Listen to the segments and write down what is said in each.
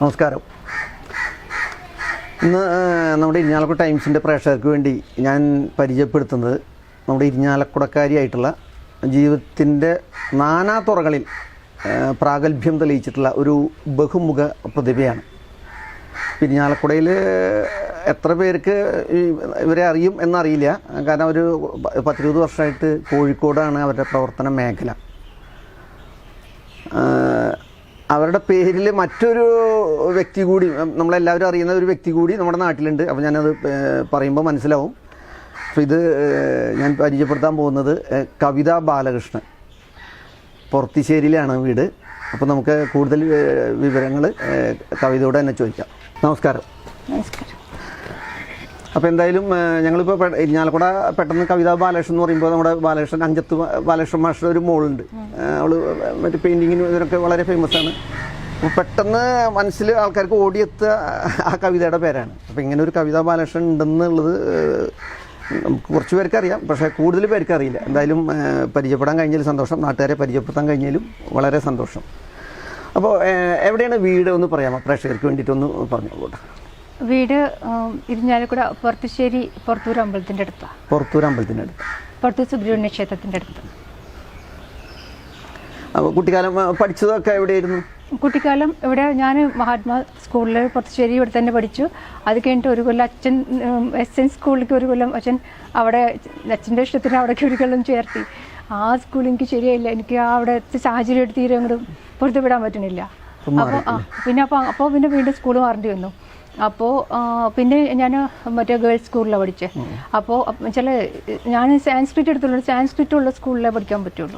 നമസ്കാരം. ഇന്ന് നമ്മുടെ ഇരിഞ്ഞാലക്കുട ടൈംസിൻ്റെ പ്രേക്ഷകർക്ക് വേണ്ടി ഞാൻ പരിചയപ്പെടുത്തുന്നത് നമ്മുടെ ഇരിഞ്ഞാലക്കുടക്കാരിയായിട്ടുള്ള ജീവിതത്തിൻ്റെ നാനാതുറകളിൽ പ്രാഗൽഭ്യം തെളിയിച്ചിട്ടുള്ള ഒരു ബഹുമുഖ പ്രതിഭയാണ്. ഇരിഞ്ഞാലക്കുടയിൽ എത്ര പേർക്ക് ഇവരെ അറിയും എന്നറിയില്ല. കാരണം ഒരു 10-20 വർഷമായിട്ട് കോഴിക്കോടാണ് അവരുടെ പ്രവർത്തന മേഖല. അവരുടെ പേരിൽ മറ്റൊരു വ്യക്തി കൂടി, നമ്മളെല്ലാവരും അറിയുന്ന ഒരു വ്യക്തി കൂടി നമ്മുടെ നാട്ടിലുണ്ട്. അപ്പോൾ ഞാനത് പറയുമ്പോൾ മനസ്സിലാവും. അപ്പോൾ ഇത് ഞാൻ പരിചയപ്പെടുത്താൻ പോകുന്നത് കവിതാ ബാലകൃഷ്ണൻ. പൊർത്തിശ്ശേരിയിലാണ് വീട്. അപ്പോൾ നമുക്ക് കൂടുതൽ വിവരങ്ങൾ കവിതയോടെ തന്നെ ചോദിക്കാം. നമസ്കാരം. നമസ്കാരം. അപ്പോൾ എന്തായാലും ഞങ്ങളിപ്പോൾ ഇരിഞ്ഞാലക്കുട പെട്ടെന്ന് കവിതാ ബാലകൃഷ്ണൻ എന്ന് പറയുമ്പോൾ നമ്മുടെ ബാലകൃഷ്ണൻ, അഞ്ചത്ത് ബാലകൃഷ്ണൻ മാഷയുടെ ഒരു മോളുണ്ട്. അവൾ മറ്റേ പെയിൻറ്റിങ്ങിനും ഇതിനൊക്കെ വളരെ ഫേമസ് ആണ്. അപ്പോൾ പെട്ടെന്ന് മനസ്സിൽ ആൾക്കാർക്ക് ഓടിയെത്തുക ആ കവിതയുടെ പേരാണ്. അപ്പോൾ ഇങ്ങനെ ഒരു കവിതാ ബാലകൃഷ്ണൻ ഉണ്ടെന്നുള്ളത് നമുക്ക് കുറച്ച് പേർക്ക് അറിയാം, പക്ഷേ കൂടുതൽ പേർക്ക് അറിയില്ല. എന്തായാലും പരിചയപ്പെടാൻ കഴിഞ്ഞാലും സന്തോഷം, നാട്ടുകാരെ പരിചയപ്പെടുത്താൻ കഴിഞ്ഞാലും വളരെ സന്തോഷം. അപ്പോൾ എവിടെയാണ് വീട് ഒന്ന് പറയാമോ പ്രേക്ഷകർക്ക് വേണ്ടിയിട്ടൊന്ന് പറഞ്ഞോളൂ. വീട് ഇരിഞ്ഞാലക്കുട പൊർത്തിശ്ശേരി പുറത്തൂർ അമ്പലത്തിൻ്റെ അടുത്താണ്. പുറത്തൂർ അമ്പലത്തിൻ്റെ അടുത്ത്, പുറത്തൂർ സുബ്രഹ്മണ്യ ക്ഷേത്രത്തിൻ്റെ അടുത്ത്. അപ്പോൾ കുട്ടിക്കാലം പഠിച്ചതൊക്കെ എവിടെയായിരുന്നു? കുട്ടിക്കാലം ഇവിടെ ഞാൻ മഹാത്മാ സ്കൂളിൽ പൊർത്തിശ്ശേരി ഇവിടെ തന്നെ പഠിച്ചു. അത് കഴിഞ്ഞിട്ട് ഒരു കൊല്ലം അച്ഛൻ SN സ്കൂളിലേക്ക് ഒരു കൊല്ലം അച്ഛൻ അവിടെ അച്ഛൻ്റെ ഇഷ്ടത്തിന് അവിടേക്ക് ഒരു കൊല്ലം ചേർത്തി. ആ സ്കൂൾ എനിക്ക് ശരിയായില്ല. എനിക്ക് അവിടുത്തെ സാഹചര്യം എടുത്ത് തീരെ അങ്ങോട്ട് പുറത്തുവിടാൻ പറ്റണില്ല. അപ്പോൾ പിന്നെ വീണ്ടും സ്കൂൾ മാറേണ്ടി വന്നു. അപ്പോൾ പിന്നെ ഞാൻ മറ്റേ ഗേൾസ് സ്കൂളിലാണ് പഠിച്ചത്. അപ്പോൾ ചില ഞാൻ സാൻസ്ക്രിറ്റ് എടുത്തുള്ളൂ, സാൻസ്ക്രിറ്റ് ഉള്ള സ്കൂളിലേ പഠിക്കാൻ പറ്റുള്ളൂ.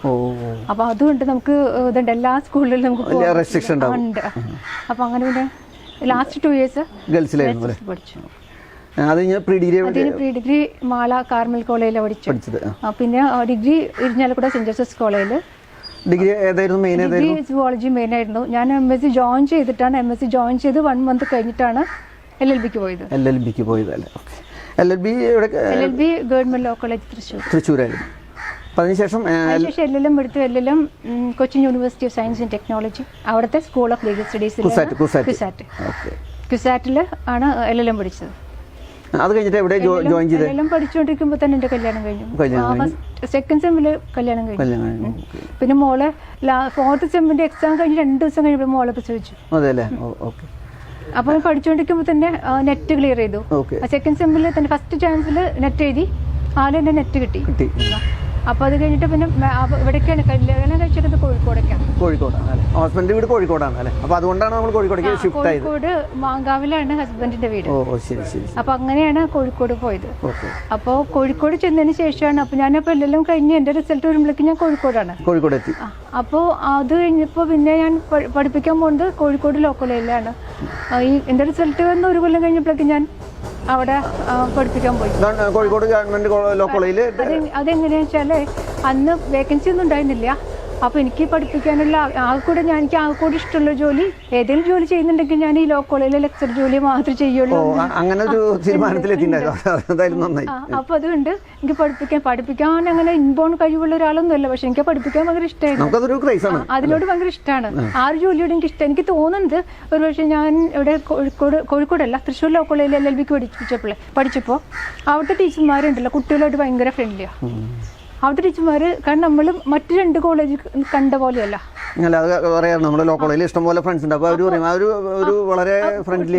അപ്പോൾ അതുകൊണ്ട് നമുക്ക് ഇതുണ്ട്, എല്ലാ സ്കൂളിലും നമുക്ക് ഉണ്ട്. അപ്പോൾ അങ്ങനെ പിന്നെ ലാസ്റ്റ് 2 years ഗേൾസിലായിരുന്നു പഠിച്ചു. പ്രീ ഡിഗ്രി മാള കാർമൽ കോളേജിലാണ് പഠിച്ചത്. പിന്നെ ഡിഗ്രി ഇരിഞ്ഞാലക്കുട സെൻറ് ജോസഫ്സ് കോളേജിൽ. ഡിഗ്രി സുവോളജി മെയിൻ ആയിരുന്നു. ഞാൻ MSc ജോയിൻ ചെയ്തിട്ടാണ്. MSc ജോയിൻ ചെയ്ത് 1 month കഴിഞ്ഞിട്ടാണ് LLBക്ക് പോയത്. LLB ഗവൺമെന്റ് ലോ കോളേജ് തൃശ്ശൂരായിരുന്നു. അതിനുശേഷം LLM എടുത്തു. LLM Cochin university of science and technology, അവിടുത്തെ സ്കൂൾ ഓഫ് ലീഗൽ സ്റ്റഡീസിൽ ക്യുസാറ്റിൽ ആണ് LLM പഠിച്ചത്. അത് കഴിഞ്ഞിട്ട് എവിടെ ജോയിൻ ചെയ്തത്? എല്ലാം പഠിച്ചുകൊണ്ടിരിക്കുമ്പോൾ തന്നെ എൻ്റെ കല്യാണം കഴിഞ്ഞു. സെക്കൻഡ് സെമ്മിൽ കല്യാണം കഴിഞ്ഞു. പിന്നെ മോളെ 4th സെമ്മിന്റെ എക്സാം കഴിഞ്ഞ് 2 ദിവസം കഴിഞ്ഞപ്പോൾ മോളെ പ്രസവിച്ചു. അപ്പോൾ പഠിച്ചുകൊണ്ടിരിക്കുമ്പോൾ തന്നെ നെറ്റ് ക്ലിയർ ചെയ്തു. സെക്കൻഡ് സെമ്മിൽ തന്നെ ഫസ്റ്റ് ചാൻസിൽ നെറ്റ് എഴുതി, ആദ്യം തന്നെ നെറ്റ് കിട്ടി. അപ്പോൾ അത് കഴിഞ്ഞിട്ട് പിന്നെ ഇവിടേക്കാണ് കല്യാണം കഴിച്ചിട്ട് കോഴിക്കോടാണ്. ഹസ്ബൻഡ് വീട് കോഴിക്കോടാണ് അല്ലേ? അപ്പോൾ അതുകൊണ്ടാണ് നമ്മൾ കോഴിക്കോടേക്ക് ഷിഫ്റ്റ് ആയത്. കോഴിക്കോട് മാങ്കാവിലാണ് ഹസ്ബൻഡിന്റെ വീട്. അപ്പോൾ അങ്ങനെയാണ് കോഴിക്കോട് പോയത്. അപ്പോൾ കോഴിക്കോട് ചെന്നതിന് ശേഷമാണ് അപ്പോൾ ഞാനപ്പോൾ എല്ലാം കഴിഞ്ഞ് എൻ്റെ റിസൾട്ട് വരുമ്പോഴേക്കും ഞാൻ കോഴിക്കോട് എത്തി. അപ്പോൾ അത് കഴിഞ്ഞപ്പോൾ പിന്നെ ഞാൻ പഠിപ്പിക്കാൻ പോകുന്നത് കോഴിക്കോട് ലോ കോളേജിലാണ്. എൻ്റെ റിസൾട്ട് വന്ന് 1 കൊല്ലം കഴിഞ്ഞപ്പോഴേക്കും ഞാൻ അവിടെ പഠിപ്പിക്കാൻ പോയി, കോഴിക്കോട് ഗവൺമെന്റ് ലോ കോളേജിൽ. അതെങ്ങനെയാ വെച്ചാല് അന്ന് വേക്കൻസി ഒന്നും ഉണ്ടായിരുന്നില്ല. അപ്പോൾ എനിക്ക് പഠിപ്പിക്കാനുള്ള എനിക്ക് ആകെക്കൂടെ ഇഷ്ടമുള്ള ജോലി, ഏതെങ്കിലും ജോലി ചെയ്യുന്നുണ്ടെങ്കിൽ ഞാൻ ഈ ലോ കോളേജിലെ ലെക്ചർ ജോലി മാത്രമേ ചെയ്യുള്ളൂ. അങ്ങനെ ഒരു തീരുമാനത്തിലെത്തി. അപ്പോൾ അതുകൊണ്ട് എനിക്ക് പഠിപ്പിക്കാൻ അങ്ങനെ ഇൻബോൺ കഴിവുള്ള ഒരാളൊന്നുമല്ല, പക്ഷെ എനിക്ക് പഠിപ്പിക്കാൻ ഭയങ്കര ഇഷ്ടമായിരുന്നു. അതിനോട് ഭയങ്കര ഇഷ്ടമാണ്. ആ ഒരു ജോലിയോട് എനിക്ക് ഇഷ്ടം. എനിക്ക് തോന്നുന്നത് ഒരു പക്ഷേ ഞാൻ ഇവിടെ കോഴിക്കോടല്ല തൃശ്ശൂർ ലോ കോളേജിൽ LLBക്ക് പഠിച്ചപ്പോൾ അവിടുത്തെ ടീച്ചർമാരുണ്ടല്ലോ കുട്ടികളായിട്ട് ഭയങ്കര ഫ്രണ്ട്ലിയാണ്. അവിടുത്തെ ടീച്ചർമാർ, കാരണം നമ്മൾ മറ്റു 2 കോളേജ് കണ്ട പോലെയല്ല. നമ്മുടെ ലോ കോളേജിൽ ഇഷ്ടംപോലെ ഫ്രണ്ട്സ് ഉണ്ട്.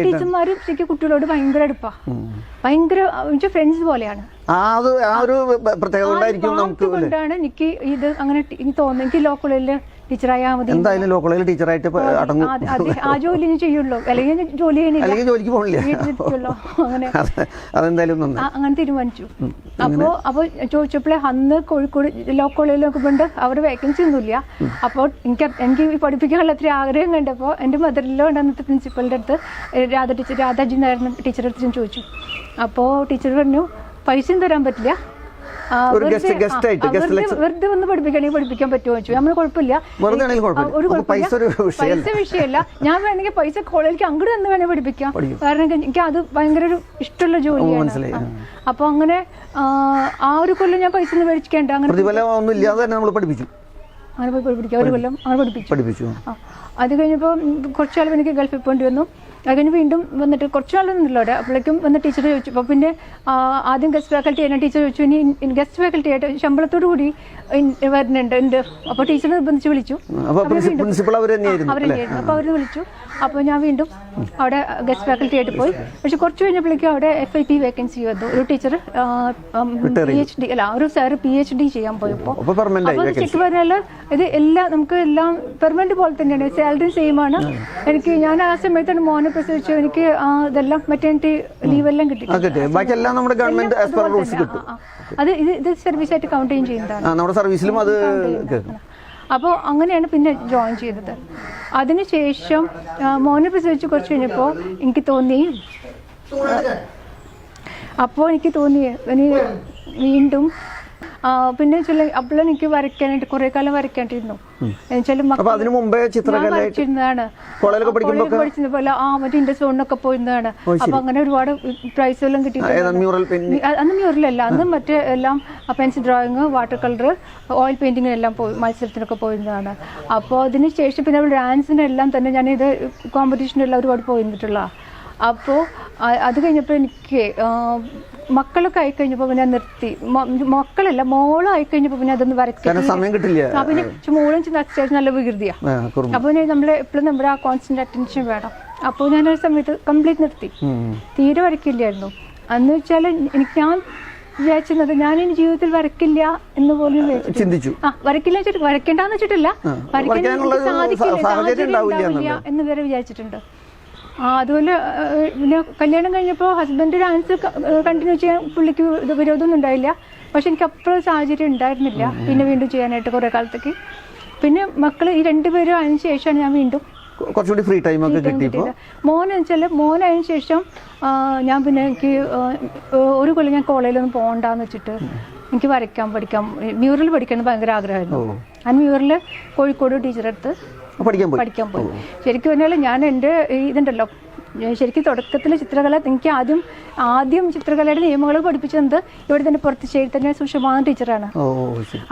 ടീച്ചർമാരും ശരിക്കും കുട്ടികളോട് ഭയങ്കര അടുപ്പാ, ഭയങ്കര ഫ്രണ്ട്സ് പോലെയാണ്. കൊണ്ടാണ് എനിക്ക് ഇത് അങ്ങനെ തോന്നുന്നത്. എനിക്ക് ലോ കോളേജിൽ ടീച്ചറായാൽ മതി. എന്തായാലും ലോ കോളേജിൽ ടീച്ചറായിട്ട് ആ ജോലി ചെയ്യുള്ളൂ, അല്ലെങ്കിൽ ജോലി ജോലിക്ക് പോകില്ല. അങ്ങനെ തീരുമാനിച്ചു. അപ്പോൾ ചോദിച്ചപ്പോഴേ അന്ന് കോഴിക്കോട് ലോ കോളേജിൽ നോക്കുമ്പോണ്ട് അവിടെ വേക്കൻസി ഒന്നുമില്ല. അപ്പോൾ എനിക്ക് പഠിപ്പിക്കാനുള്ള ഒത്തിരി ആഗ്രഹം കണ്ടപ്പോൾ എൻ്റെ മദറിലോ അന്നത്തെ പ്രിൻസിപ്പലിൻ്റെ അടുത്ത് രാധാജി നായർ ടീച്ചറുടെ അടുത്ത് ഞാൻ ചോദിച്ചു. അപ്പോൾ ടീച്ചർ പറഞ്ഞു പൈസയും തരാൻ പറ്റില്ല, വെറുതെ ഒന്ന് പഠിപ്പിക്കാൻ പറ്റുമോ ചോദിച്ചു. നമ്മൾ കുഴപ്പമില്ല, പൈസ വിഷയമല്ല, ഞാൻ വേണമെങ്കിൽ പൈസ കോളേജിലേക്ക് അങ്ങോട്ട് തന്നെ വേണേൽ പഠിപ്പിക്കാം, കാരണം എനിക്ക് അത് ഭയങ്കര ഒരു ഇഷ്ടമുള്ള ജോലിയാണ്. അപ്പൊ അങ്ങനെ ആ ഒരു കൊല്ലം ഞാൻ പൈസ ഒന്നും മേടിക്കേണ്ട, അങ്ങനെ അങ്ങനെ പോയി പഠിക്കുക, ഒരു കൊല്ലം അങ്ങനെ പഠിപ്പിച്ചു. അത് കഴിഞ്ഞപ്പോൾ കുറച്ച് കാലം എനിക്ക് ഗൾഫിൽ പോകേണ്ടി വന്നു. അത് കഴിഞ്ഞ് വീണ്ടും വന്നിട്ട് കുറച്ച് നാളൊന്നുമില്ല അവിടെ. അപ്പോഴേക്കും വന്ന് ടീച്ചർ ചോദിച്ചു. അപ്പോൾ പിന്നെ ആദ്യം ഗസ്റ്റ് ഫാക്കൽറ്റി ആയിരുന്നു. ടീച്ചർ ചോദിച്ചു ഇനി ഗസ്റ്റ് ഫാക്കൽറ്റി ആയിട്ട് ശമ്പളത്തോടു കൂടി വരുന്നുണ്ട്. അപ്പോൾ ടീച്ചർ നിർബന്ധിച്ച് വിളിച്ചു. അവരെന്നെയായിരുന്നു. അപ്പോൾ അവർ വിളിച്ചു. അപ്പോൾ ഞാൻ വീണ്ടും അവിടെ ഗസ്റ്റ് ഫാക്കൽറ്റി ആയിട്ട് പോയി. പക്ഷെ കുറച്ച് കഴിഞ്ഞപ്പോഴേക്കും അവിടെ FIP വേക്കൻസി വന്നു. ഒരു ടീച്ചർ PhD അല്ല, ഒരു സാർ PhD ചെയ്യാൻ പോയപ്പോൾ. അപ്പോൾ ശരിക്കും പറഞ്ഞാൽ ഇത് എല്ലാം നമുക്ക് എല്ലാം പെർമനന്റ് പോലെ തന്നെയാണ്. സാലറി സെയിം ആണ്. ഞാൻ ആ സമയത്താണ് മോനെ പ്രസവിച്ചു. എനിക്ക് ഇതെല്ലാം മെറ്റേണിറ്റി ലീവെല്ലാം കിട്ടി. അത് ഇത് സർവീസായിട്ട് കൗണ്ട് ചെയ്യുന്നതാണ്. അപ്പോൾ അങ്ങനെയാണ് പിന്നെ ജോയിൻ ചെയ്തത്. അതിനുശേഷം മോനെ പ്രസവിച്ച് കുറച്ച് കഴിഞ്ഞപ്പോൾ എനിക്ക് തോന്നി ഇനി വീണ്ടും പിന്നെ ചില അപ്പോൾ എനിക്ക് വരയ്ക്കാനായിട്ട് കുറെ കാലം വരയ്ക്കാണ്ടിരുന്നു. പഠിച്ചിരുന്ന പോലെ മറ്റേ ഇൻഡസ് സോണിനൊക്കെ പോയിരുന്നതാണ്. അപ്പൊ അങ്ങനെ ഒരുപാട് പ്രൈസെല്ലാം കിട്ടിയിട്ടുണ്ട്. അന്ന് മ്യൂറലല്ല, അന്ന് മറ്റേ എല്ലാം pencil drawing, water colour, oil പെയിന്റിങ്ങിനെല്ലാം മത്സരത്തിനൊക്കെ പോയിരുന്നതാണ്. അപ്പോൾ അതിന് ശേഷം പിന്നെ ഡാൻസിനെല്ലാം തന്നെ ഞാനിത് കോമ്പറ്റീഷനെല്ലാം ഒരുപാട് പോയിരുന്നിട്ടുള്ള. അപ്പോൾ അത് കഴിഞ്ഞപ്പോൾ എനിക്ക് മക്കളൊക്കെ ആയിക്കഴിഞ്ഞപ്പോൾ പിന്നെ നിർത്തി. മക്കളല്ല, മോളും ആയിക്കഴിഞ്ഞപ്പോൾ പിന്നെ അതൊന്നും വരയ്ക്കാൻ സമയം കിട്ടില്ല. പിന്നെ മോളും അത്യാവശ്യം നല്ല വികൃതിയാണ്. അപ്പോൾ നമ്മൾ എപ്പോഴും നമ്മുടെ ആ കോൺസ്റ്റന്റ് അറ്റൻഷൻ വേണം. അപ്പോൾ ഞാനൊരു സമയത്ത് കംപ്ലീറ്റ് നിർത്തി, തീരെ വരയ്ക്കില്ലായിരുന്നു. അന്ന് വെച്ചാൽ ഞാൻ വിചാരിച്ചിരുന്നത് ഞാൻ ഇനി ജീവിതത്തിൽ വരയ്ക്കില്ല എന്ന് പോലും ചിന്തിച്ചു. വരയ്ക്കില്ല വെച്ചിട്ട് വരയ്ക്കേണ്ടെന്ന് വെച്ചിട്ടില്ല, വരയ്ക്കാൻ സാധിക്കില്ല എന്ന് വരെ വിചാരിച്ചിട്ടുണ്ട്. അതുപോലെ പിന്നെ കല്യാണം കഴിഞ്ഞപ്പോൾ ഹസ്ബൻഡ് ഡാൻസ് കണ്ടിന്യൂ ചെയ്യാൻ പുള്ളിക്ക് വിരോധമൊന്നും ഉണ്ടായില്ല. പക്ഷെ എനിക്ക് അപ്പോഴും സാഹചര്യം ഉണ്ടായിരുന്നില്ല പിന്നെ വീണ്ടും ചെയ്യാനായിട്ട് കുറേ കാലത്തേക്ക്. പിന്നെ മക്കൾ ഈ രണ്ടുപേരും അതിന് ശേഷമാണ് ഞാൻ വീണ്ടും കുറച്ചുകൂടി ഫ്രീ ടൈം ഒക്കെ കിട്ടിയപ്പോൾ മോനതിന് ശേഷം ഞാൻ പിന്നെ എനിക്ക് ഒരു കൊല്ലം ഞാൻ കോളേജിലൊന്നും പോകണ്ടെന്ന് വെച്ചിട്ട് എനിക്ക് പഠിക്കാം മ്യൂറൽ പഠിക്കണം ഭയങ്കര ആഗ്രഹമായിരുന്നു. ആ മ്യൂറൽ കോഴിക്കോട് ടീച്ചറെടുത്ത് പഠിക്കാൻ പോയി. ശരിക്കും പറഞ്ഞാൽ ഞാൻ എൻ്റെ ഇതുണ്ടല്ലോ, ശരിക്കും തുടക്കത്തിൽ ചിത്രകല എനിക്ക് ആദ്യം ചിത്രകലയുടെ നിയമങ്ങൾ പഠിപ്പിച്ചത് ഇവിടെ തന്നെ പുറത്തുശ്ശേരി തന്നെ സുഷമ ടീച്ചറാണ്.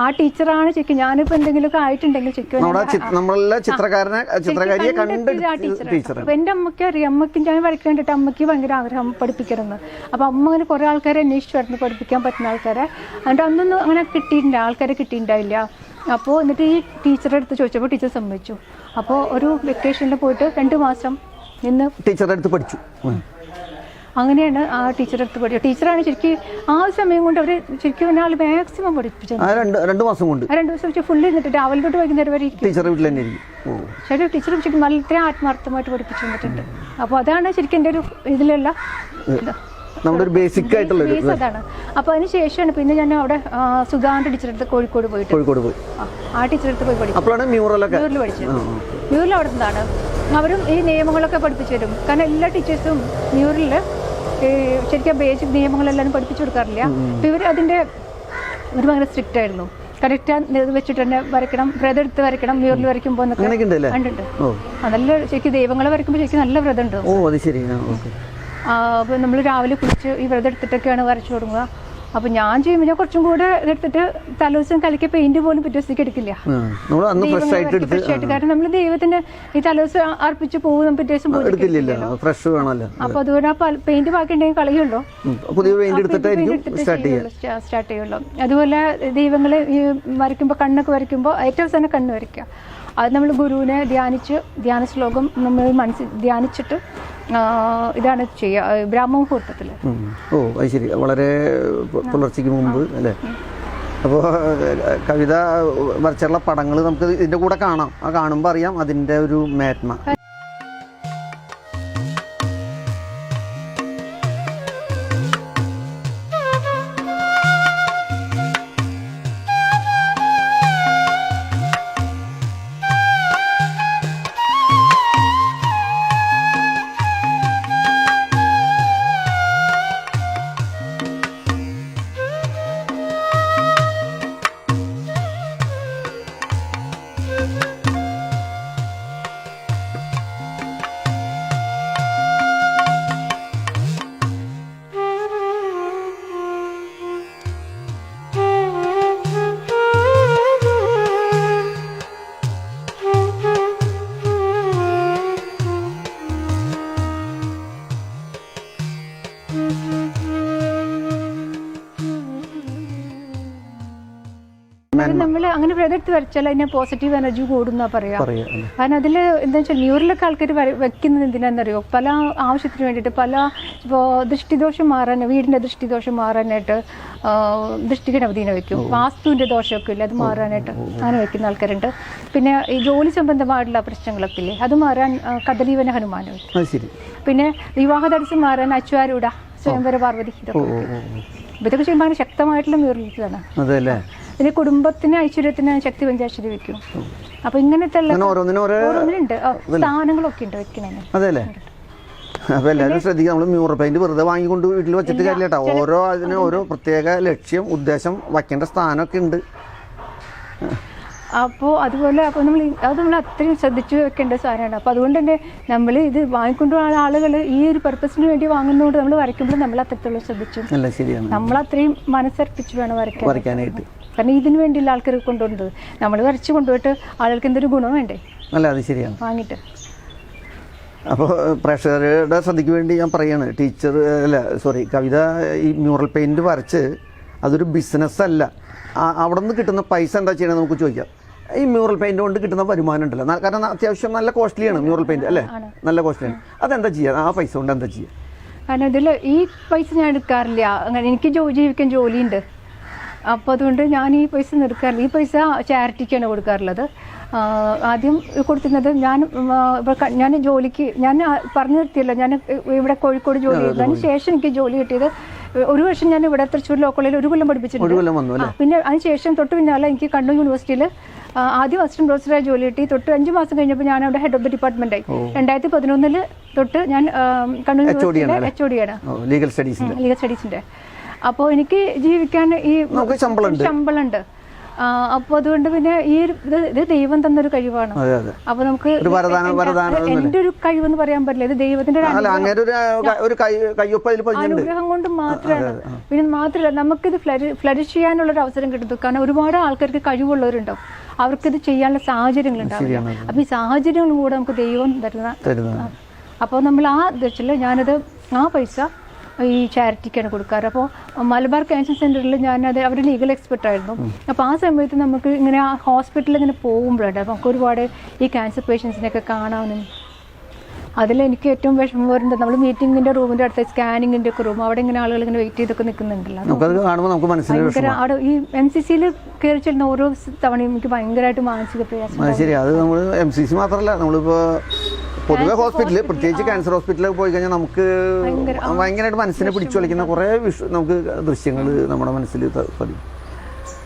ആ ടീച്ചറാണ് ശരിക്കും ഞാനിപ്പോൾ എന്തെങ്കിലുമൊക്കെ ആയിട്ടുണ്ടെങ്കിൽ ശരിക്കും എൻ്റെ അമ്മയ്ക്ക് അറിയാം. അമ്മയ്ക്ക് ഞാൻ വരയ്ക്കാൻ വേണ്ടിയിട്ട് അമ്മയ്ക്ക് ഭയങ്കര ആഗ്രഹം പഠിപ്പിക്കണമെന്ന്. അപ്പോൾ അമ്മ അങ്ങനെ കുറേ ആൾക്കാരെ അന്വേഷിച്ചായിരുന്നു പഠിപ്പിക്കാൻ പറ്റുന്ന ആൾക്കാരെ. എന്നിട്ട് അന്നൊന്നും അങ്ങനെ ആൾക്കാരെ കിട്ടിയിട്ടുണ്ടായില്ല. അപ്പോൾ എന്നിട്ട് ഈ ടീച്ചറെ അടുത്ത് ചോദിച്ചപ്പോൾ ടീച്ചർ സമ്മതിച്ചു. അപ്പോൾ ഒരു വെക്കേഷനിൽ പോയിട്ട് 2 മാസം നിന്ന് ടീച്ചറുടെ അടുത്ത് പഠിച്ചു. അങ്ങനെയാണ് ആ ടീച്ചറെ അടുത്ത് പഠിച്ചത്. ടീച്ചറാണ് ശരിക്കും ആ സമയം കൊണ്ട് അവർ ശരിക്കും ഒരാൾ മാക്സിമം പഠിപ്പിച്ചത്. 2 മാസം കൊണ്ട് 2 ദിവസം വെച്ച് ഫുള്ള് ഇരുന്നിട്ട് രാവിലെ തൊട്ട് വൈകുന്നേരം വരെ ടീച്ചർ വീട്ടിൽ തന്നെ ശരി. ടീച്ചർ ശരിക്കും നല്ല ആത്മാർത്ഥമായിട്ട് പഠിപ്പിച്ചു തന്നിട്ടുണ്ട്. അപ്പോൾ അതാണ് ശരിക്കും എൻ്റെ ഒരു ഇതിലുള്ള നമ്മുടെ ബേസിക് ആയിട്ടുള്ള അതാണ്. അപ്പോൾ അതിന് ശേഷമാണ് പിന്നെ ഞാൻ അവിടെ സുധാന്റെ ടീച്ചറടുത്ത് കോഴിക്കോട് പോയി ആ ടീച്ചറടുത്ത് പോയി പഠിച്ചു. മ്യൂറൽ പഠിച്ചു. മ്യൂറൽ അവിടെ നിന്നാണ് അവരും ഈ നിയമങ്ങളൊക്കെ പഠിപ്പിച്ചു തരും. കാരണം എല്ലാ ടീച്ചേഴ്സും മ്യൂറലിൽ ശരിക്കും ബേസിക് നിയമങ്ങളെല്ലാം പഠിപ്പിച്ചു കൊടുക്കാറില്ല. അപ്പോൾ ഇവർ അതിൻ്റെ ഒരു ഭയങ്കര സ്ട്രിക്റ്റ് ആയിരുന്നു. കറക്റ്റ് വെച്ചിട്ട് തന്നെ വരയ്ക്കണം, വ്രതം എടുത്ത് വരയ്ക്കണം മ്യൂറൽ വരയ്ക്കുമ്പോൾ എന്നൊക്കെ കണ്ടിട്ടുണ്ട്. നല്ല ശരിക്കും ദൈവങ്ങളെ വരയ്ക്കുമ്പോൾ ശരിക്കും നല്ല വ്രതം ഉണ്ട്. അപ്പോൾ നമ്മൾ രാവിലെ കുളിച്ച് ഈ വ്രതം എടുത്തിട്ടൊക്കെയാണ് വരച്ചു തുടങ്ങുക. അപ്പോൾ ഞാൻ ചെയ്യുമ്പോൾ ഞാൻ കുറച്ചും കൂടെ എടുത്തിട്ട് തലേദിവസം കലക്കിയ പെയിന്റ് പോലും പിറ്റേ ദിവസത്തേക്ക് എടുക്കില്ല. കാരണം നമ്മൾ ദൈവത്തിന് ഈ തലേദിവസം അർപ്പിച്ച് പോകും, പിറ്റേ ദിവസം അപ്പോൾ അതുകൊണ്ട് ആ പെയിന്റ് ബാക്കി ഉണ്ടെങ്കിൽ കളയുള്ളൂ, സ്റ്റാർട്ട് ചെയ്യുള്ളൂ. അതുപോലെ ദൈവങ്ങളെ വരയ്ക്കുമ്പോൾ കണ്ണൊക്കെ വരയ്ക്കുമ്പോൾ ഏറ്റവും അവസാനം കണ്ണ് വരയ്ക്കുക. അത് നമ്മൾ ഗുരുവിനെ ധ്യാന ശ്ലോകം നമ്മൾ മനസ്സിൽ ധ്യാനിച്ചിട്ട് ഇതാണ് ചെയ്യുക ബ്രാഹ്മമുഹൂർത്തത്തിൽ. അത് ശരി, വളരെ പുലർച്ചയ്ക്ക് മുമ്പ് അല്ലേ? അപ്പോൾ കവിത വരച്ചുള്ള പടങ്ങൾ നമുക്ക് ഇതിൻ്റെ കൂടെ കാണാം. ആ കാണുമ്പോൾ അറിയാം അതിൻ്റെ ഒരു മേന്മ. നമ്മൾ അങ്ങനെ വ്രതെടുത്ത് വരച്ചാൽ അതിനെ പോസിറ്റീവ് എനർജി കൂടുന്നാ പറയാ. പറയാ കാരണം അതിൽ എന്താ വെച്ചാൽ ന്യൂറിലൊക്കെ ആൾക്കാർ വെക്കുന്നത് എന്തിനാണെന്നറിയോ, പല ആവശ്യത്തിന് വേണ്ടിയിട്ട്, പല ഇപ്പോൾ ദൃഷ്ടിദോഷം മാറാൻ, വീടിൻ്റെ ദൃഷ്ടിദോഷം മാറാനായിട്ട് ദൃഷ്ടിഗണപതിനെ വെക്കും. വാസ്തുവിൻ്റെ ദോഷമൊക്കെ ഇല്ല, അത് മാറാനായിട്ട് അങ്ങനെ വെക്കുന്ന ആൾക്കാരുണ്ട്. പിന്നെ ഈ ജോലി സംബന്ധമായിട്ടുള്ള പ്രശ്നങ്ങളൊക്കെ ഇല്ലേ, അത് മാറാൻ കദലീവന ഹനുമാൻ വെക്കും. പിന്നെ വിവാഹ തടസ്സം മാറാൻ അച്വാരൂഢ, സ്വയംവര പാർവതി, ഇതൊക്കെ ചെയ്യുമ്പോൾ അങ്ങനെ ശക്തമായിട്ടുള്ള മ്യൂറൽസാണ്. പിന്നെ കുടുംബത്തിന് ഐശ്വര്യത്തിന് ശക്തി പഞ്ചാശ്വരി വെക്കും. അപ്പൊ ഇങ്ങനത്തെ ഓരോന്നിനുണ്ട് സ്ഥാനങ്ങളൊക്കെ ഉണ്ട് വെക്കണേ. അതെല്ലേ? അപ്പൊ എല്ലാവരും ശ്രദ്ധിക്കുക, നമ്മൾ മ്യൂറൽ പെയിന്റ് വെറുതെ വാങ്ങിക്കൊണ്ട് വീട്ടിൽ വെച്ചിട്ട് കാര്യമില്ല കേട്ടോ. ഓരോ അതിന് ഓരോ പ്രത്യേക ലക്ഷ്യം, ഉദ്ദേശം, വയ്ക്കേണ്ട സ്ഥാനമൊക്കെ ഉണ്ട്. അപ്പോൾ അതുപോലെ അപ്പോൾ നമ്മൾ അത്രയും ശ്രദ്ധിച്ചു വെക്കേണ്ട സാധനമാണ്. അപ്പോൾ അതുകൊണ്ട് തന്നെ നമ്മൾ ഇത് വാങ്ങിക്കൊണ്ടുള്ള ആളുകൾ ഈ ഒരു പർപ്പസിന് വേണ്ടി വാങ്ങുന്നതുകൊണ്ട് നമ്മൾ വരയ്ക്കുമ്പോൾ നമ്മൾ അത്രത്തോളം ശ്രദ്ധിച്ചു, നമ്മൾ അത്രയും മനസ്സർപ്പിച്ച് വേണം വരയ്ക്കാനായിട്ട്. കാരണം ഇതിന് വേണ്ടിയുള്ള ആൾക്കാർ കൊണ്ടുവന്നത് നമ്മൾ വരച്ച് കൊണ്ടുപോയിട്ട് ആളുകൾക്ക് എന്തൊരു ഗുണം വേണ്ടേ? അല്ല, അത് ശരിയാണ്. വാങ്ങിയിട്ട് അപ്പോൾ പ്രേക്ഷകരുടെ ശ്രദ്ധയ്ക്ക് വേണ്ടി ഞാൻ പറയാണ്, കവിത ഈ മ്യൂറൽ പെയിന്റ് വരച്ച് അതൊരു ബിസിനസ് അല്ല. അവിടെ നിന്ന് കിട്ടുന്ന പൈസ എന്താ ചെയ്യണമെന്ന് നമുക്ക് ചോദിക്കാം. ഈ മ്യൂറൽ പെയിന്റ് കൊണ്ട് കിട്ടുന്ന വരുമാനം ഉണ്ടല്ലോ, കാരണം അത്യാവശ്യം നല്ല കോസ്റ്റ്ലിയാണ് മ്യൂറൽ പെയിന്റ് അല്ലേ, നല്ല കോസ്റ്റ്ലിയാണ്. അതെന്താ ചെയ്യുക? ആ പൈസ കൊണ്ട് എന്താ ചെയ്യുക? കാരണം ഇതിൽ ഈ പൈസ ഞാൻ എടുക്കാറില്ല. അങ്ങനെ എനിക്ക് ജീവിക്കാൻ ജോലിയുണ്ട്. അപ്പോൾ അതുകൊണ്ട് ഞാൻ ഈ പൈസ എടുക്കാറില്ല. ഈ പൈസ ചാരിറ്റിക്കാണ് കൊടുക്കാറുള്ളത്. ആദ്യം കൊടുത്തിരുന്നത് ഞാൻ ജോലിക്ക് പറഞ്ഞു നിർത്തിയല്ല, ഞാൻ ഇവിടെ കോഴിക്കോട് ജോലി ചെയ്തു. അതിന് ശേഷം എനിക്ക് ജോലി കിട്ടിയത് 1 വർഷം ഞാൻ ഇവിടെ തൃശ്ശൂർ ലോ കോളേജിൽ 1 കൊല്ലം പഠിപ്പിച്ചിട്ടുണ്ട്. പിന്നെ അതിന് ശേഷം തൊട്ട് പിന്നാലെ എനിക്ക് കണ്ണൂർ യൂണിവേഴ്സിറ്റിയിൽ ആദ്യം അസിസ്റ്റന്റ് പ്രൊഫസറായി ജോലി കിട്ടി. തൊട്ട് 5 മാസം കഴിഞ്ഞപ്പോൾ ഞാൻ അവിടെ ഹെഡ് ഓഫ് ദി ഡിപ്പാർട്ട്മെന്റായി. 2011 തൊട്ട് ഞാൻ കണ്ണൂർ യൂണിവേഴ്സിറ്റിയിലെ HOD ആണ്, ലീഗൽ സ്റ്റഡീസിന്റെ. അപ്പോൾ എനിക്ക് ജീവിക്കാൻ ഈ ശമ്പളമുണ്ട്. അപ്പോൾ അതുകൊണ്ട് പിന്നെ ഇത് ദൈവം തന്നൊരു കഴിവാണ്. അപ്പൊ നമുക്ക് എന്റെ ഒരു കഴിവെന്ന് പറയാൻ പറ്റില്ല, ഇത് ദൈവത്തിന്റെ അനുഗ്രഹം കൊണ്ട് മാത്രമാണ്. പിന്നെ മാത്രമല്ല, നമുക്കിത് ഫ്ലറിഷ് ചെയ്യാനുള്ളൊരു അവസരം കിട്ടുന്നു. കാരണം ഒരുപാട് ആൾക്കാർക്ക് കഴിവുള്ളവരുണ്ടാവും, അവർക്കിത് ചെയ്യാനുള്ള സാഹചര്യങ്ങളുണ്ടാവും. അപ്പൊ ഈ സാഹചര്യങ്ങളും കൂടെ നമുക്ക് ദൈവം തരുന്ന. അപ്പോൾ നമ്മൾ ആ ഉദ്ദേശത്തിൽ ഞാനത് ആ പൈസ ഈ ചാരിറ്റിക്കാണ് കൊടുക്കാറ്. അപ്പോൾ മലബാർ ക്യാൻസർ സെൻ്ററിൽ ഞാനത് അവർ ലീഗൽ എക്സ്പെർട്ടായിരുന്നു. അപ്പോൾ ആ സമയത്ത് നമുക്ക് ഇങ്ങനെ ഹോസ്പിറ്റലിൽ ഇങ്ങനെ പോകുമ്പോഴുണ്ട് നമുക്ക് ഒരുപാട് ഈ ക്യാൻസർ പേഷ്യൻസിനെയൊക്കെ കാണാനും. അതിലെനിക്ക് ഏറ്റവും വിഷമം വരുന്നത്, നമ്മൾ മീറ്റിങ്ങിൻ്റെ റൂമിൻ്റെ അടുത്ത് സ്കാനിങ്ങിൻ്റെ ഒക്കെ റൂം, അവിടെ ഇങ്ങനെ ആളുകൾ ഇങ്ങനെ വെയിറ്റ് ചെയ്തൊക്കെ നിൽക്കുന്നുണ്ടല്ലോ. ഭയങ്കര അവിടെ ഈ MCCയിൽ കയറി ചെല്ലുന്ന ഓരോ തവണയും എനിക്ക് ഭയങ്കരമായിട്ട് മാനസിക പ്രയാസം. ശരി, അത് നമ്മൾ MCC മാത്രമല്ല, നമ്മളിപ്പോൾ പൊതുവെ ഹോസ്പിറ്റലിൽ, പ്രത്യേകിച്ച് ക്യാൻസർ ഹോസ്പിറ്റലിൽ പോയി കഴിഞ്ഞാൽ നമുക്ക് ഭയങ്കരമായിട്ട് മനസ്സിനെ പിടിച്ചു കളിക്കുന്ന കുറേ നമുക്ക് ദൃശ്യങ്ങൾ നമ്മുടെ മനസ്സിൽ പതിയും.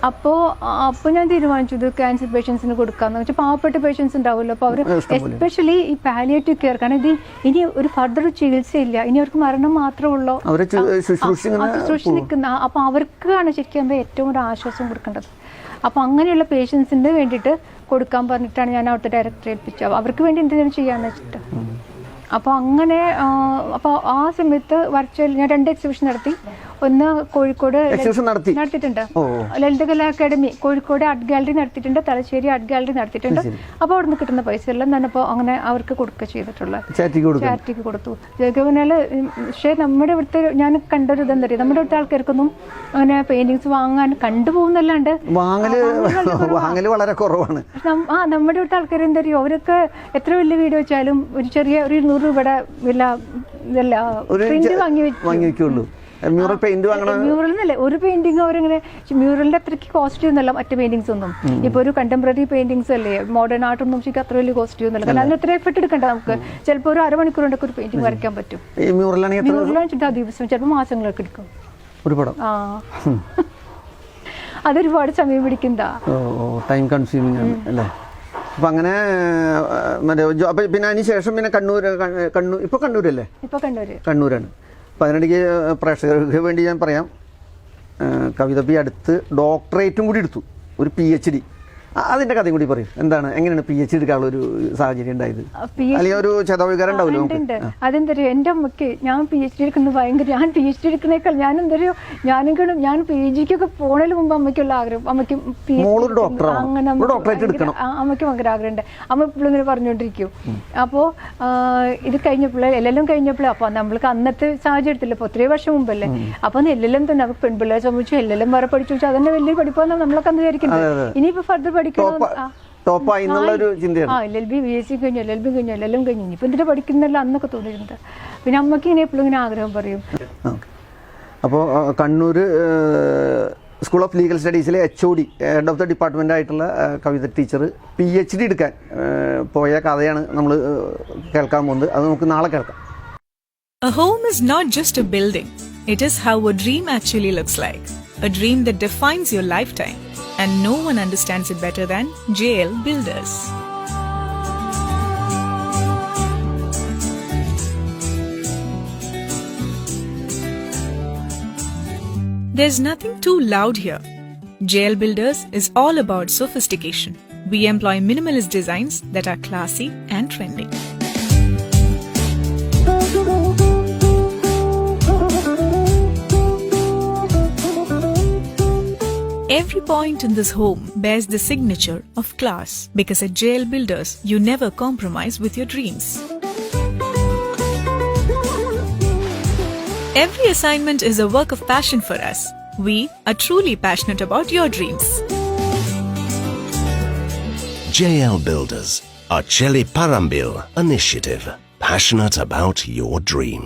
അപ്പോൾ ഞാൻ തീരുമാനിച്ചത് ക്യാൻസർ പേഷ്യൻസിന് കൊടുക്കാമെന്ന് വെച്ചാൽ പാവപ്പെട്ട പേഷ്യൻസ് ഉണ്ടാവുമല്ലോ. അപ്പോൾ അവർ എസ്പെഷ്യലി ഈ പാലിയേറ്റീവ് കെയർ, കാരണം ഇത് ഇനി ഒരു ഫർദർ ചികിത്സയില്ല, ഇനി അവർക്ക് മരണം മാത്രമേ ഉള്ളൂ, ശുശ്രൂഷ നിൽക്കുന്ന. അപ്പോൾ അവർക്കാണ് ശരിക്കും ഏറ്റവും ഒരു ആശ്വാസം കൊടുക്കേണ്ടത്. അപ്പോൾ അങ്ങനെയുള്ള പേഷ്യൻസിന് വേണ്ടിയിട്ട് കൊടുക്കാൻ പറഞ്ഞിട്ടാണ് ഞാൻ അവിടുത്തെ ഡയറക്ടറെ ഏൽപ്പിച്ചത്, അവർക്ക് വേണ്ടി എന്തെങ്കിലും ചെയ്യാന്ന് വെച്ചിട്ട്. അപ്പോൾ അങ്ങനെ അപ്പോൾ ആ സമയത്ത് വർച്വൽ ഞാൻ 2 എക്സിബിഷൻ നടത്തി. ഒന്ന് കോഴിക്കോട് നടത്തിയിട്ടുണ്ട്, ലളിതകലാ അക്കാദമി കോഴിക്കോട് ആർട്ട് ഗാലറി നടത്തിയിട്ടുണ്ട്, തലശ്ശേരി ആർട്ട് ഗാലറി നടത്തിയിട്ടുണ്ട്. അപ്പോൾ അവിടെ നിന്ന് കിട്ടുന്ന പൈസ എല്ലാം തന്നെ ഇപ്പോൾ അങ്ങനെ അവർക്ക് കൊടുക്കുക ചെയ്തിട്ടുള്ളത്, ചാരിറ്റിക്ക് കൊടുത്തു. പറഞ്ഞാൽ പക്ഷേ നമ്മുടെ ഇവിടുത്തെ ഞാൻ കണ്ടൊരു ഇതെന്താ പറയുക, നമ്മുടെ ഇവിടുത്തെ ആൾക്കാർക്കൊന്നും അങ്ങനെ പെയിന്റിങ്സ് വാങ്ങാൻ കണ്ടുപോകുന്നല്ലാണ്ട് വളരെ കുറവാണ്. നമ്മുടെ ഇവിടുത്തെ ആൾക്കാർ എന്താ പറയുക, അവരൊക്കെ എത്ര വലിയ വീട് വെച്ചാലും ഒരു ചെറിയ ഒരു 200 രൂപയുടെ പ്രിന്റ് വാങ്ങി വെക്കുള്ളൂ. മ്യൂറൽ ഒരു പെയിന്റിങ് അവരിങ്ങനെ മ്യൂറലിന്റെ അത്രയ്ക്ക് കോസ്റ്റ്യൂം ഒന്നല്ല മറ്റു പെയിന്റിങ്സ് ഒന്നും. ഇപ്പൊ ഒരു കണ്ടംപററി പെയിന്റിങ്സ് അല്ലേ, മോഡേൺ ആർട്ട് ഒന്നും ശരിക്കും അത്ര വലിയ കോസ്റ്റ്യൂം ഒന്നുമില്ല. കാരണം അതിന് എത്ര എഫർട്ട് എടുക്കണ്ട, നമുക്ക് ചിലപ്പോൾ ഒരു അരമണിക്കൂർ കൊണ്ടൊക്കെ ഒരു പെയിന്റിങ് വരയ്ക്കാൻ പറ്റും. മ്യൂറലാണെന്ന് ദിവസം ചിലപ്പോൾ മാസങ്ങളൊക്കെ എടുക്കും. അതൊരുപാട് സമയം പിടിക്കുന്നതാ, ടൈം കൺസ്യൂമിംഗ് ആണ് അല്ലേ. അപ്പം അങ്ങനെ പിന്നെ അതിന് ശേഷം പിന്നെ കണ്ണൂർ ഇപ്പോൾ കണ്ണൂരല്ലേ? കണ്ണൂരാണ്. അപ്പം അതിനിടയ്ക്ക് പ്രേക്ഷകർക്ക് വേണ്ടി ഞാൻ പറയാം, കവിത അടുത്ത് ഡോക്ടറേറ്റും കൂടി എടുത്തു, ഒരു PhD. അതിന്റെ കഥയും കൂടി പറയും. എന്താണ്, എങ്ങനെയാണ് PhD എടുക്കാനുള്ള ഒരു സാഹചര്യം ഉണ്ടായത്? അല്ലെങ്കിൽ ഒരു ചേതോവികാരം ഉണ്ടാവില്ലോ? അതെന്തറിയോ, എൻ്റെ അമ്മയ്ക്ക് ഞാൻ PhD എടുക്കുന്നത് ഭയങ്കര, ഞാൻ PhD എടുക്കുന്നേക്കാൾ ഞാനെന്തറിയോ, ഞാൻ PGക്കൊക്കെ പോണതിന് മുമ്പ് അമ്മയ്ക്കുള്ള ആഗ്രഹം, അമ്മയ്ക്ക് അങ്ങനെ അമ്മയ്ക്ക് ഭയങ്കര ആഗ്രഹമുണ്ട്. അമ്മ ഇപ്പോഴും ഇങ്ങനെ പറഞ്ഞുകൊണ്ടിരിക്കും. അപ്പോൾ ഇത് കഴിഞ്ഞപ്പോൾ എല്ലാം കഴിഞ്ഞപ്പോൾ, അപ്പോൾ നമ്മൾക്ക് അന്നത്തെ സാഹചര്യത്തില്ല, ഇപ്പോൾ ഒത്തിരി വർഷം മുമ്പല്ലേ, അപ്പോൾ എല്ലാം തന്നെ പെൺപിള്ളേരെ സംബന്ധിച്ചു എല്ലാം വേറെ പഠിച്ചു വെച്ചാൽ അതന്നെ വലിയ പഠിപ്പാന്ന് നമ്മളൊക്കെ അന്ന് വിചാരിക്കുന്നത്. ഇനിയിപ്പോൾ ഫർദർ പഠിക്കണം, LLB BSc കഴിഞ്ഞു, LLB കഴിഞ്ഞു, എല്ലാം കഴിഞ്ഞു, ഇനിയിപ്പോൾ എന്തിനാ പഠിക്കുന്നല്ല അന്നൊക്കെ തോന്നിയിരുന്നത്. പിന്നെ അമ്മയ്ക്ക് ഇങ്ങനെ എപ്പോഴും ഇങ്ങനെ ആഗ്രഹം പറയും. അപ്പോൾ കണ്ണൂർ സ്കൂൾ ഓഫ് ലീഗൽ സ്റ്റഡീസിലെ HOD, head of the department ആയിട്ടുള്ള കവിത ടീച്ചർ PhD എടുക്കാൻ പോയ കഥയാണ് നമ്മൾ കേൾക്കാൻ പോകുന്നത്. അത് നമുക്ക് നാളെ കേൾക്കാം. A home is not just a building. It is how a dream actually looks like. A dream that defines your lifetime. And no one understands it better than JL Builders. There's nothing too loud here. JL Builders is all about sophistication. We employ minimalist designs that are classy and trendy. Every point in this home bears the signature of class, because at JL Builders, you never compromise with your dreams. Every assignment is a work of passion for us. We are truly passionate about your dreams. JL Builders, a Cheli Parambil initiative, passionate about your dream.